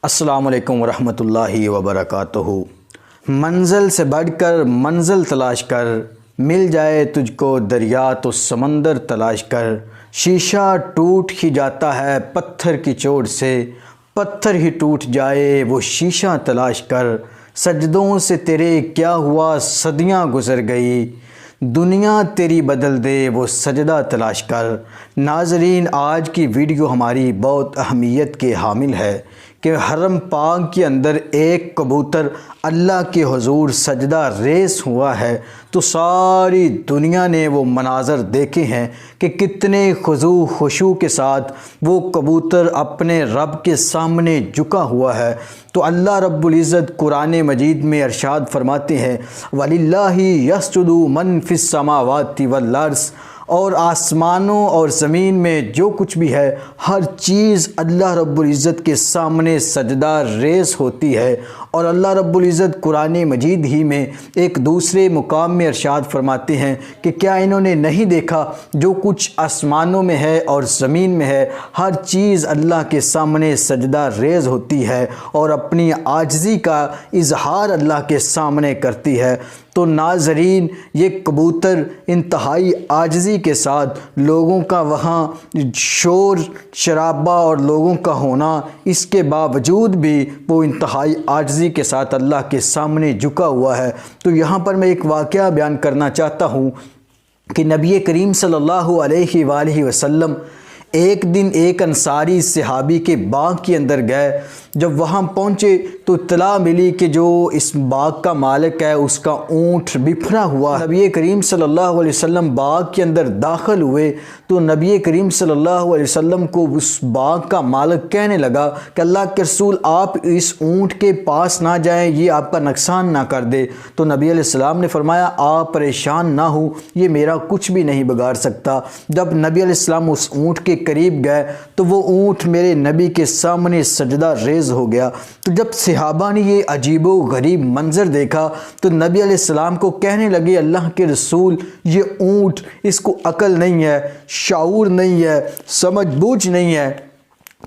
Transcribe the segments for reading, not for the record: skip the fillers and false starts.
السلام علیکم ورحمۃ اللہ وبرکاتہ۔ منزل سے بڑھ کر منزل تلاش کر، مل جائے تجھ کو دریا تو سمندر تلاش کر۔ شیشہ ٹوٹ ہی جاتا ہے پتھر کی چوٹ سے، پتھر ہی ٹوٹ جائے وہ شیشہ تلاش کر۔ سجدوں سے تیرے کیا ہوا صدیاں گزر گئی، دنیا تیری بدل دے وہ سجدہ تلاش کر۔ ناظرین، آج کی ویڈیو ہماری بہت اہمیت کے حامل ہے کہ حرم پاک کے اندر ایک کبوتر اللہ کے حضور سجدہ ریز ہوا ہے تو ساری دنیا نے وہ مناظر دیکھے ہیں کہ کتنے خضوع خشوع کے ساتھ وہ کبوتر اپنے رب کے سامنے جھکا ہوا ہے۔ تو اللہ رب العزت قرآن مجید میں ارشاد فرماتے ہیں وَلِلَّهِ يَسْجُدُ مَن فِي السَّمَاوَاتِ وَالْأَرْضِ، اور آسمانوں اور زمین میں جو کچھ بھی ہے ہر چیز اللہ رب العزت کے سامنے سجدہ ریز ہوتی ہے۔ اور اللہ رب العزت قرآن مجید ہی میں ایک دوسرے مقام میں ارشاد فرماتے ہیں کہ کیا انہوں نے نہیں دیکھا جو کچھ آسمانوں میں ہے اور زمین میں ہے ہر چیز اللہ کے سامنے سجدہ ریز ہوتی ہے اور اپنی عاجزی کا اظہار اللہ کے سامنے کرتی ہے۔ تو ناظرین، یہ کبوتر انتہائی عاجزی کے ساتھ لوگوں کا وہاں شور شرابہ اور لوگوں کا ہونا، اس کے باوجود بھی وہ انتہائی عاجزی کے ساتھ اللہ کے سامنے جھکا ہوا ہے۔ تو یہاں پر میں ایک واقعہ بیان کرنا چاہتا ہوں کہ نبی کریم صلی اللہ علیہ وآلہ وسلم ایک دن ایک انصاری صحابی کے باغ کے اندر گئے۔ جب وہاں پہنچے تو اطلاع ملی کہ جو اس باغ کا مالک ہے اس کا اونٹ بفرا ہوا۔ نبی کریم صلی اللہ علیہ وسلم باغ کے اندر داخل ہوئے تو نبی کریم صلی اللہ علیہ وسلم کو اس باغ کا مالک کہنے لگا کہ اللہ کے رسول آپ اس اونٹ کے پاس نہ جائیں، یہ آپ کا نقصان نہ کر دے۔ تو نبی علیہ السلام نے فرمایا آپ پریشان نہ ہو، یہ میرا کچھ بھی نہیں بگاڑ سکتا۔ جب نبی علیہ السلام اس اونٹ کے قریب گئے تو وہ اونٹ میرے نبی کے سامنے سجدہ ریز ہو گیا۔ تو جب صحابہ نے یہ عجیب و غریب منظر دیکھا تو نبی علیہ السلام کو کہنے لگے اللہ کے رسول یہ اونٹ، اس کو عقل نہیں ہے، شعور نہیں ہے، سمجھ بوجھ نہیں ہے،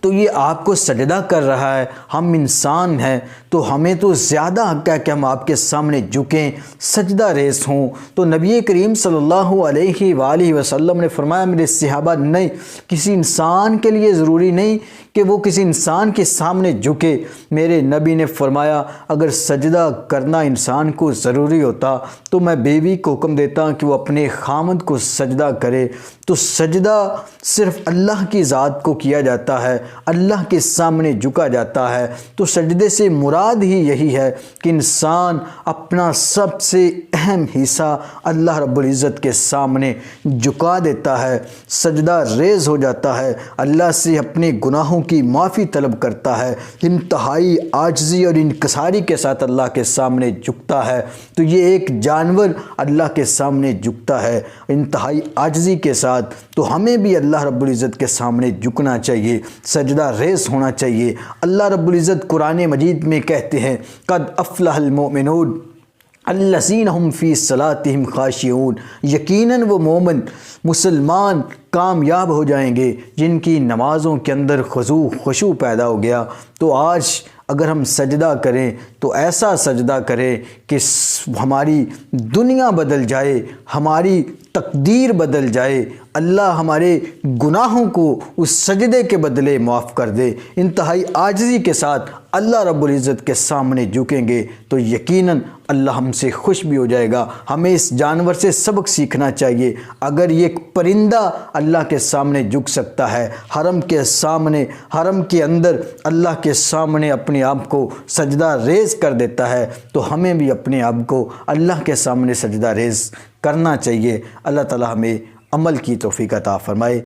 تو یہ آپ کو سجدہ کر رہا ہے۔ ہم انسان ہیں تو ہمیں تو زیادہ حق ہے کہ ہم آپ کے سامنے جھکیں، سجدہ ریز ہوں۔ تو نبی کریم صلی اللہ علیہ وآلہ وسلم نے فرمایا میرے صحابہ نہیں، کسی انسان کے لیے ضروری نہیں کہ وہ کسی انسان کے سامنے جھکے۔ میرے نبی نے فرمایا اگر سجدہ کرنا انسان کو ضروری ہوتا تو میں بیوی کو حکم دیتا کہ وہ اپنے خامد کو سجدہ کرے۔ تو سجدہ صرف اللہ کی ذات کو کیا جاتا ہے، اللہ کے سامنے جھکا جاتا ہے۔ تو سجدے سے مراد ہی یہی ہے کہ انسان اپنا سب سے اہم حصہ اللہ رب العزت کے سامنے جھکا دیتا ہے، سجدہ ریز ہو جاتا ہے، اللہ سے اپنے گناہوں کی معافی طلب کرتا ہے، انتہائی عاجزی اور انکساری کے ساتھ اللہ کے سامنے جھکتا ہے۔ تو یہ ایک جانور اللہ کے سامنے جھکتا ہے انتہائی عاجزی کے ساتھ۔ تو ہمیں بھی اللہ رب العزت کے سامنے جھکنا چاہیے، سجدہ ریز ہونا چاہیے۔ اللہ رب العزت قرآن مجید میں کہتے ہیں قد افلح المؤمنون الذین هم فی صلاتہم خاشعون، یقیناً وہ مومن مسلمان کامیاب ہو جائیں گے جن کی نمازوں کے اندر خضوع خشوع پیدا ہو گیا۔ تو آج اگر ہم سجدہ کریں تو ایسا سجدہ کریں کہ ہماری دنیا بدل جائے، ہماری تقدیر بدل جائے، اللہ ہمارے گناہوں کو اس سجدے کے بدلے معاف کر دے۔ انتہائی عاجزی کے ساتھ اللہ رب العزت کے سامنے جھکیں گے تو یقیناً اللہ ہم سے خوش بھی ہو جائے گا۔ ہمیں اس جانور سے سبق سیکھنا چاہیے۔ اگر یہ ایک پرندہ اللہ کے سامنے جھک سکتا ہے، حرم کے سامنے، حرم کے اندر اللہ کے سامنے اپنے آپ کو سجدہ ریز کر دیتا ہے تو ہمیں بھی اپنے آپ کو اللہ کے سامنے سجدہ ریز کرنا چاہیے۔ اللہ تعالی ہمیں عمل کی توفیق عطا فرمائے۔